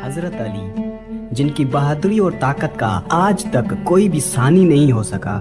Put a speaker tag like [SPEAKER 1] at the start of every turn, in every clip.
[SPEAKER 1] हजरत अली, जिनकी बहादुरी और ताकत का आज तक कोई भी सानी नहीं हो सका।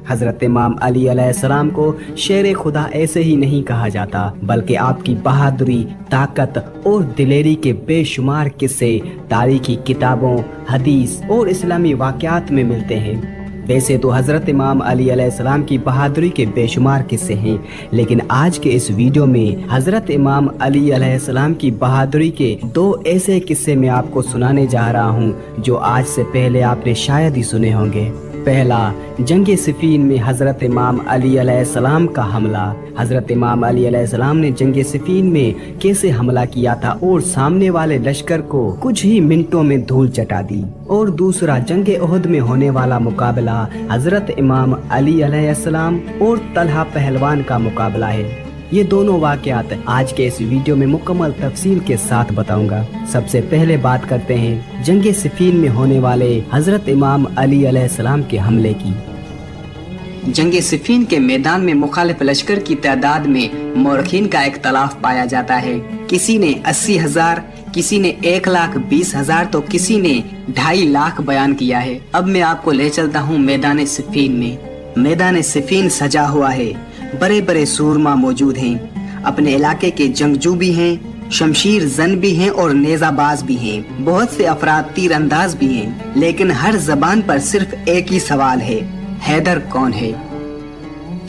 [SPEAKER 1] हजरत इमाम अली अलैहिस्सलाम को शेर खुदा ऐसे ही नहीं कहा जाता, बल्कि आपकी बहादुरी, ताकत और दिलेरी के बेशुमार किस्से तारीखी किताबों, हदीस और इस्लामी वाक़यात में मिलते हैं। वैसे तो हज़रत इमाम अली अलैहिस्सलाम की बहादुरी के बेशुमार किस्से हैं, लेकिन आज के इस वीडियो में हज़रत इमाम अली अलैहिस्सलाम की बहादुरी के दो ऐसे किस्से मैं आपको सुनाने जा रहा हूं जो आज से पहले आपने शायद ही सुने होंगे। पहला, जंगे सिफीन में हज़रत इमाम अली अलैहिस्सलाम का हमला। हज़रत इमाम अली अलैहिस्सलाम ने जंगे सिफीन में कैसे हमला किया था और सामने वाले लश्कर को कुछ ही मिनटों में धूल चटा दी। और दूसरा, जंगे उहद में होने वाला मुकाबला हज़रत इमाम अली अलैहिस्सलाम और तलहा पहलवान का मुकाबला है। ये दोनों वाक़यात आज के इस वीडियो में मुकम्मल तफसील के साथ बताऊंगा। सबसे पहले बात करते हैं जंगे सिफीन में होने वाले हज़रत इमाम अली अलैहिस्सलाम के हमले की। जंगे सिफीन के मैदान में मुखालिफ लश्कर की तादाद में मोरखीन का इख्तलाफ पाया जाता है। किसी ने 80,000, किसी ने 1,20,000 तो किसी ने 2.5 लाख बयान किया है। अब मैं आपको ले चलता हूँ मैदान सिफीन में। मैदान सिफीन सजा हुआ है, बड़े बड़े सूरमा मौजूद हैं, अपने इलाके के जंगजू भी हैं, शमशीर जन भी हैं और नेजाबाज भी हैं। बहुत से अफराद तीर अंदाज भी हैं, लेकिन हर जबान पर सिर्फ एक ही सवाल है, हैदर कौन है?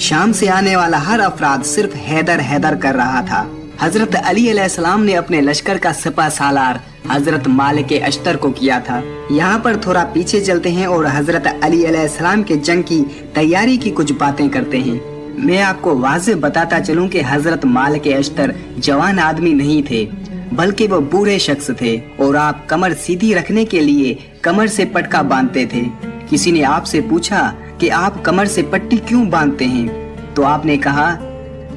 [SPEAKER 1] शाम से आने वाला हर अफराद सिर्फ हैदर हैदर कर रहा था। हजरत अली अलैहिस्सलाम ने अपने लश्कर का सिपा सालार हजरत मालिक अश्तर को किया था। यहाँ पर थोड़ा पीछे चलते हैं और हजरत अली अलैहिस्सलाम के जंग की तैयारी की कुछ बातें करते हैं। मैं आपको वाज़े बताता चलूं कि हजरत मालिक अश्तर जवान आदमी नहीं थे, बल्कि वो बूढ़े शख्स थे और आप कमर सीधी रखने के लिए कमर से पटका बांधते थे। किसी ने आपसे पूछा कि आप कमर से पट्टी क्यों बांधते हैं, तो आपने कहा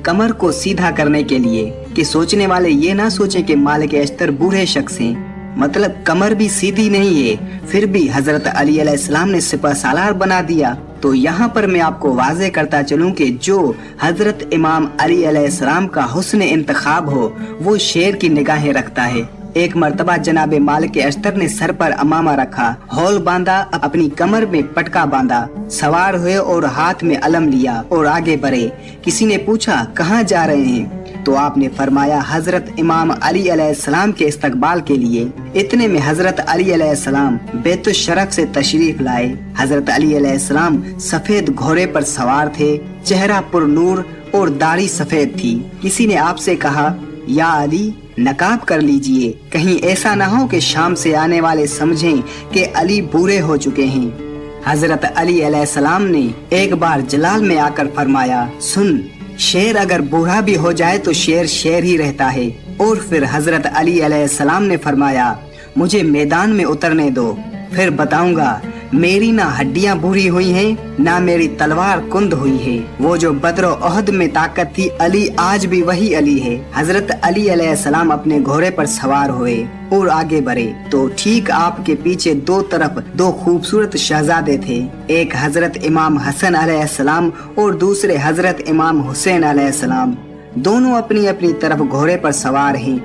[SPEAKER 1] कमर को सीधा करने के लिए, कि सोचने वाले ये ना सोचें कि मालिक अश्तर बूढ़े शख्स हैं, मतलब कमर भी सीधी नहीं है, फिर भी हजरत अली अलैहिस्सलाम ने सिपा सालार बना दिया। तो यहाँ पर मैं आपको वाज़े करता चलूं कि जो हजरत इमाम अली अलैहिस्सलाम का हुस्न इंतखाब हो वो शेर की निगाहें रखता है। एक मर्तबा जनाब मालिक अश्तर ने सर पर अमामा रखा, हौल बांधा, अपनी कमर में पटका बांधा, सवार हुए और हाथ में अलम लिया और आगे बढ़े। किसी ने पूछा कहाँ जा रहे हैं, तो आपने फरमाया हजरत इमाम अली अलैहिस्सलाम के इस्तकबाल के लिए। इतने में हजरत अली अलैहिस्सलाम बैतुश शरफ से तशरीफ लाए। हजरत अली अलैहिस्सलाम सफेद घोड़े पर सवार थे, चेहरा पुर नूर और दाढ़ी सफेद थी। किसी ने आपसे कहा या अली नकाब कर लीजिए, कहीं ऐसा ना हो कि शाम से आने वाले समझें कि अली बूढ़े हो चुके हैं। हजरत अली अलैहिस्सलाम ने एक बार जलाल में आकर फरमाया, सुन, शेर अगर बूढ़ा भी हो जाए तो शेर शेर ही रहता है। और फिर हजरत अली अलैहिस्सलाम ने फरमाया, मुझे मैदान में उतरने दो, फिर बताऊंगा मेरी ना हड्डियां बूढ़ी हुई हैं, ना मेरी तलवार कुंद हुई है। वो जो बद्र ओहद में ताकत थी, अली आज भी वही अली है। हजरत अली अलैहिस्सलाम अपने घोड़े पर सवार हुए और आगे बढ़े तो ठीक आपके पीछे दो तरफ दो खूबसूरत शहजादे थे। एक हजरत इमाम हसन अलैहिस्सलाम और दूसरे हजरत इमाम हुसैन अलैहिस्सलाम। दोनों अपनी अपनी तरफ घोड़े पर सवार हैं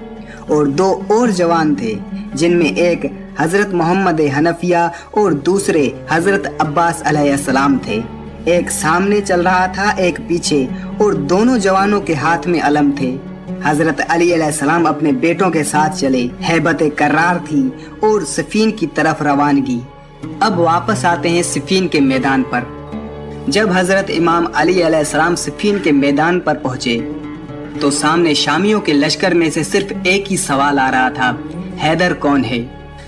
[SPEAKER 1] और दो और जवान थे, जिनमें एक हजरत मोहम्मद हनफिया और दूसरे हजरत अब्बास अलैहिस्सलाम थे। एक सामने चल रहा था, एक पीछे, और दोनों जवानों के हाथ में अलम थे। हजरत अली अलैहिस्सलाम अपने बेटों के साथ चले, हैबत कर्रार थी और सिफीन की तरफ रवानगी। अब वापस आते हैं सिफीन के मैदान पर। जब हजरत इमाम अली अलैहिस्सलाम सिफीन के मैदान पर पहुंचे तो सामने शामियों के लश्कर में से सिर्फ एक ही सवाल आ रहा था, हैदर कौन है?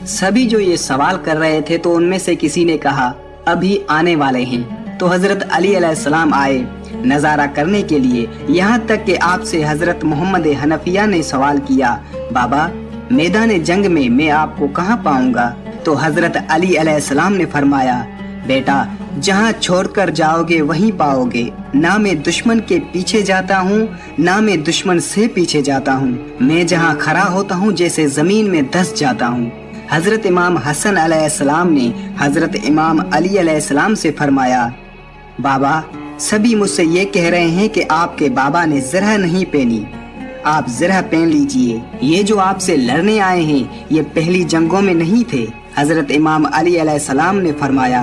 [SPEAKER 1] सभी जो ये सवाल कर रहे थे तो उनमें से किसी ने कहा अभी आने वाले हैं। तो हजरत अली अलैहिस्सलाम आए नजारा करने के लिए। यहाँ तक कि आपसे हजरत मोहम्मद हनफिया ने सवाल किया, बाबा मैदान जंग में मैं आपको कहाँ पाऊंगा? तो हजरत अली अलैहिस्सलाम ने फरमाया, बेटा जहाँ छोड़कर जाओगे वहीं पाओगे। ना मैं दुश्मन के पीछे जाता हूँ, ना मैं दुश्मन से पीछे जाता हूँ। मैं जहाँ खड़ा होता हूँ जैसे जमीन में धंस जाता हूँ। हजरत इमाम हसन अलैहिस्सलाम ने हजरत इमाम अली अलैहिस्सलाम से फरमाया, बाबा सभी मुझसे ये कह रहे हैं कि आपके बाबा ने ज़रा नहीं पहनी, आप जरा पहन लीजिए, ये जो आपसे लड़ने आए हैं ये पहली जंगों में नहीं थे। हजरत इमाम अली अलैहिस्सलाम ने फरमाया,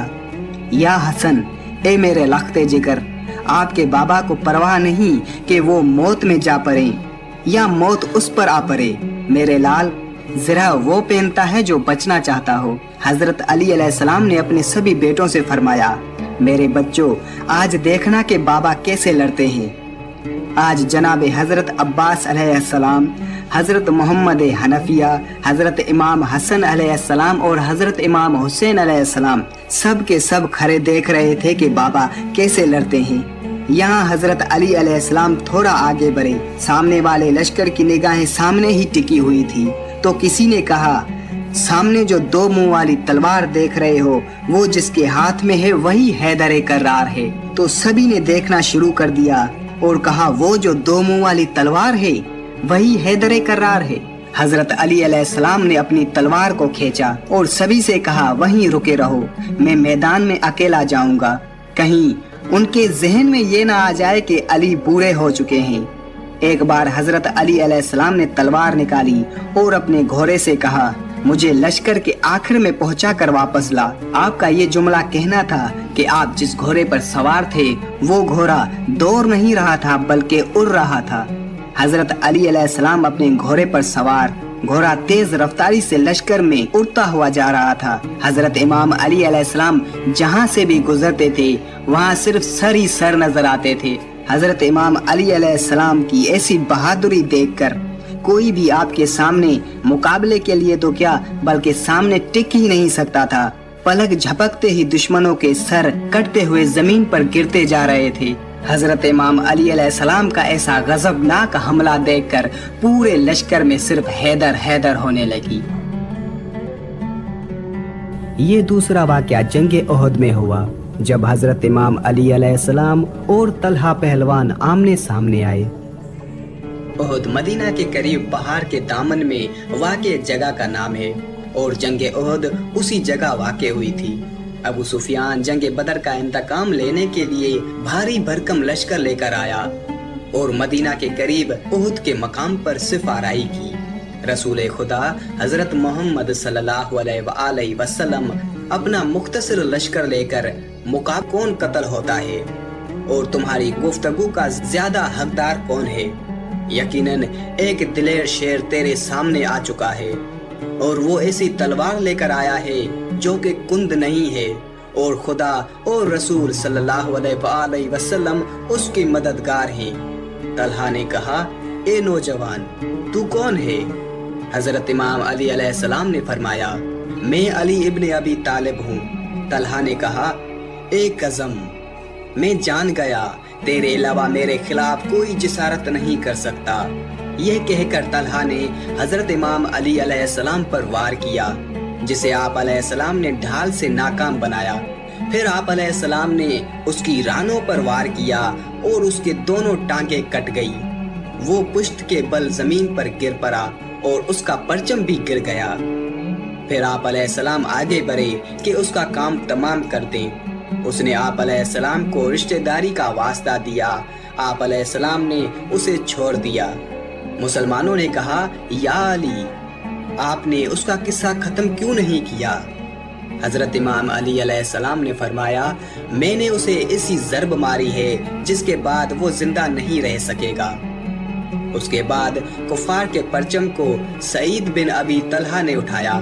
[SPEAKER 1] या हसन, ए मेरे लख्ते जिगर, आपके बाबा को परवाह नहीं कि वो मौत में जा पड़े या मौत उस पर आ पड़े। मेरे लाल, जरा वो पहनता है जो बचना चाहता हो। हजरत अली अलैहिस्सलाम ने अपने सभी बेटों से फरमाया, मेरे बच्चों, आज देखना कि बाबा कैसे लड़ते हैं। आज जनाब हजरत अब्बास अलैहिस्सलाम, हजरत मोहम्मद हनफिया, हजरत इमाम हसन अलैहिस्सलाम और हजरत इमाम हुसैन अलैहिस्सलाम सब के सब खड़े देख रहे थे कि बाबा कैसे लड़ते हैं। यहाँ हजरत अली अलैहिस्सलाम थोड़ा आगे बढ़े। सामने वाले लश्कर की निगाहें सामने ही टिकी हुई थी तो किसी ने कहा, सामने जो दो मुंह वाली तलवार देख रहे हो वो जिसके हाथ में है वही हैदर कर्रार है। तो सभी ने देखना शुरू कर दिया और कहा, वो जो दो मुंह वाली तलवार है वही हैदर कर्रार है। हजरत अली अलैहिस्सलाम ने अपनी तलवार को खींचा और सभी से कहा, वहीं रुके रहो, मैं मैदान में अकेला जाऊंगा। कहीं उनके जहन में ये ना आ जाए कि अली बूढ़े हो चुके हैं। एक बार हजरत अली अलैहिस्सलाम ने तलवार निकाली और अपने घोड़े से कहा, मुझे लश्कर के आखिर में पहुंचा कर वापस ला। आपका ये जुमला कहना था कि आप जिस घोड़े पर सवार थे वो घोड़ा दौड़ नहीं रहा था बल्कि उड़ रहा था। हजरत अली अलैहिस्सलाम अपने घोड़े पर सवार, घोड़ा तेज रफ्तारी से लश्कर में उड़ता हुआ जा रहा था। हजरत इमाम अली अलैहिस्सलाम जहाँ से भी गुजरते थे वहाँ सिर्फ सर ही सर नजर आते थे। हजरत इमाम अली अलैहिस्सलाम की ऐसी बहादुरी देखकर कोई भी आपके सामने मुकाबले के लिए तो क्या बल्कि सामने टिक ही नहीं सकता था। पलक झपकते ही दुश्मनों के सर कटते हुए जमीन पर गिरते जा रहे थे। हजरत इमाम अली अलैहिस्सलाम का ऐसा गजबनाक हमला देखकर पूरे लश्कर में सिर्फ हैदर हैदर होने लगी। ये दूसरा वाकया जंगे ओहद में हुआ जब हजरत इमाम अली अलैहिस्सलाम और तलहा पहलवान आमने सामने आए। ओहद मदीना के करीब पहाड़ के दामन में वाक़े जगह का नाम है और जंगे ओहद उसी जगह वाक़े हुई थी। अबू सुफियान जंगे बदर का इंतकाम लेने के लिए भारी भरकम लश्कर लेकर आया और मदीना के करीब ओहद के मकाम पर सिफाराई की। रसूल खुदा हजरत मोहम्मद सल्लल्लाहु अलैहि वसल्लम अपना मुख्तसर लश्कर लेकर मुकाब कौन कत्ल होता है और तुम्हारी गुफ्तगू का ज्यादा हकदार कौन है। यकीनन एक दिलेर शेर तेरे सामने आ चुका है और वो ऐसी तलवार लेकर आया है जो कि कुंद नहीं है और खुदा और रसूल सल्लल्लाहु अलैहि वसल्लम उसकी मददगार हैं। तलहा ने कहा, ए नौजवान, तू कौन है? हजरत इमाम अली अलैहिस्सलाम ने फरमाया, मैं अली इब्न अबी तालिब हूँ। तलहा ने कहा, ए कज़म, मैं जान गया तेरे अलावा मेरे खिलाफ कोई जिसारत नहीं कर सकता। यह कहकर तलहा ने हजरत इमाम अली अलैहिस्सलाम पर वार किया जिसे आप अलैहिस्सलाम ने ढाल से नाकाम बनाया। फिर आप अलैहिस्सलाम ने उसकी रानों पर वार किया और उसके दोनों टांगे कट गई। वो पुश्त के बल जमीन पर गिर पड़ा और उसका परचम भी गिर गया। फिर आप अलैहिस्सलाम आगे बढ़े कि उसका काम तमाम कर दें। उसने आप अलैहिस्सलाम को रिश्तेदारी का वास्ता दिया। आप अलैहिस्सलाम ने उसे छोड़ दिया। मुसलमानों ने कहा, या अली, आपने उसका किस्सा खत्म क्यों नहीं किया? हजरत इमाम अली अलैहिस्सलाम ने फरमाया, मैंने उसे ऐसी ज़र्ब मारी है जिसके बाद वो जिंदा नहीं रह सकेगा। उसके बाद कुफार के परचम को सईद बिन अबी तलहा ने उठाया।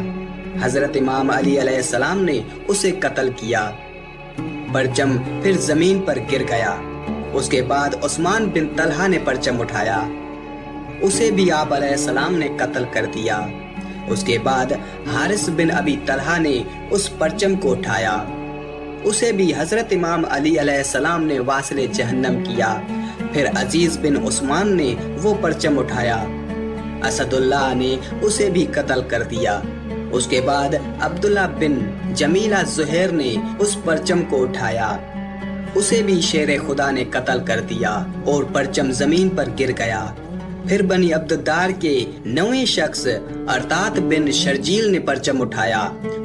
[SPEAKER 1] हजरत इमाम अली अलैहिस्सलाम ने उसे कत्ल किया। परचम फिर जमीन पर गिर गया। उसके बाद उस्मान बिन तलहा ने परचम उठाया, उसे भी आप अलैहिस्सलाम ने कत्ल कर दिया। उसके बाद हारिस बिन अबी तलहा ने उस परचम को उठाया, उसे भी हजरत इमाम अली अलैहिस्सलाम ने वासिले जहन्नम किया। फिर अजीज बिन उस्मान ने वो परचम उठाया, असदुल्लाह ने उसे भी कत्ल कर दिया। उसके बाद अब्दुल्ला बिन जमीला ज़ुहैर ने उस परचम को उठाया, उसे भी शेर खुदा ने कत्ल कर दिया और परचम जमीन पर गिर गया। फिर बनी अब्दुद्दार के 9वें शख्स अरतात बिन शर्जील ने परचम उठाया,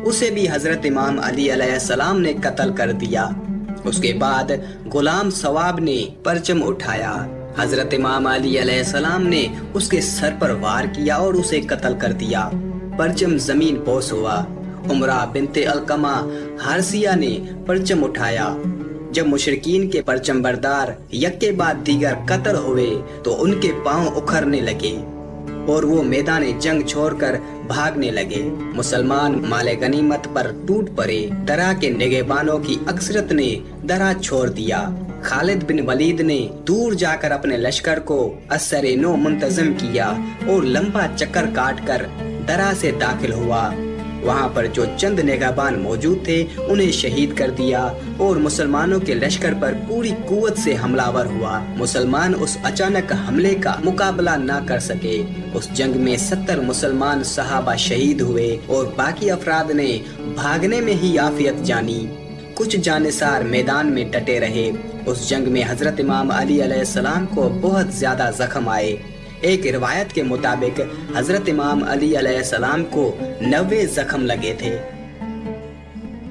[SPEAKER 1] उसे भी हजरत इमाम अली अलैहिस्सलाम ने कत्ल कर दिया। उसके बाद गुलाम सवाब ने परचम उठाया, حضرت امام علی علیہ السلام نے اس کے سر پر وار کیا اور اسے قتل کر دیا۔ پرچم زمین بوس ہوا۔ عمرہ بنت علقمہ حارثیہ نے پرچم اٹھایا۔ جب مشرکین کے پرچم بردار یک کے بعد دیگر قتل ہوئے تو ان کے پاؤں اکھڑنے لگے اور وہ میدان جنگ چھوڑ کر بھاگنے لگے۔ مسلمان مال غنیمت پر ٹوٹ پڑے۔ درہ کے نگہبانوں کی اکثرت نے درہ چھوڑ دیا۔ خالد بن ولید نے دور جا کر اپنے لشکر کو اثر نو منتظم کیا اور لمبا چکر کاٹ کر درہ سے داخل ہوا۔ وہاں پر جو چند نگہبان موجود تھے انہیں شہید کر دیا اور مسلمانوں کے لشکر پر پوری قوت سے حملہ آور ہوا۔ مسلمان اس اچانک حملے کا مقابلہ نہ کر سکے۔ اس جنگ میں 70 مسلمان صحابہ شہید ہوئے اور باقی افراد نے بھاگنے میں ہی عافیت جانی۔ کچھ جانثار میدان میں ڈٹے رہے۔ اس جنگ میں حضرت امام علی علیہ السلام کو بہت زیادہ زخم آئے۔ ایک روایت کے مطابق حضرت امام علی علیہ السلام کو 90 زخم لگے تھے۔